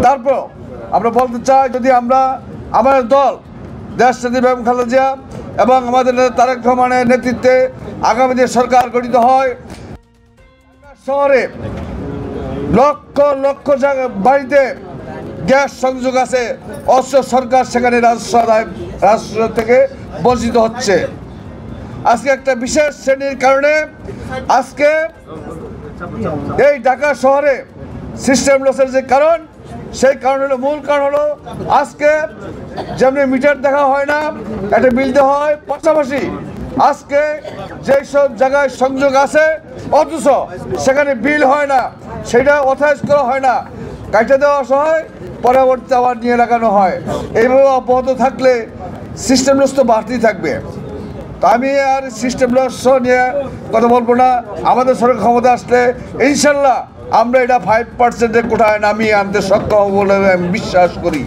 তারপর আমরা বলতে চাই, যদি আমরা আমাদের দল দেশনেত্রী বেগম খালেদা জিয়া এবং আমাদের নেতা তারেক রহমানের নেতৃত্বে আগামী দিনে সরকার গঠিত হয়, শহরে লক্ষ লক্ষ বাড়িতে গ্যাস সংযোগ আছে, অথচ সরকার সেখানে রাজস্ব থেকে বঞ্চিত হচ্ছে। আজকে একটা বিশেষ শ্রেণীর কারণে আজকে এই ঢাকা শহরে সিস্টেম লসের যে কারণ, সেই কারণ হলো, মূল কারণ হলো আজকে যেমনি মিটার দেখা হয় না, একটা বিল দেওয়া হয়, পাশাপাশি আজকে যেই সব জায়গায় সংযোগ আছে অথচ সেখানে বিল হয় না, সেটা অথরাইজ করা হয় না, কাটে দেওয়া হয়, পরবর্তীতে আবার নিয়ে লাগানো হয়। এইভাবে অব্যাহত থাকলে সিস্টেম লস তো বাড়তেই থাকবে। তো আমি আর সিস্টেম লস নিয়ে কথা বলবো না। আমাদের সরকার ক্ষমতা আসলে ইনশাল্লাহ আমরা এটা 5%-এর কোঠায় নামিয়ে আনতে সক্ষম বলে আমি বিশ্বাস করি।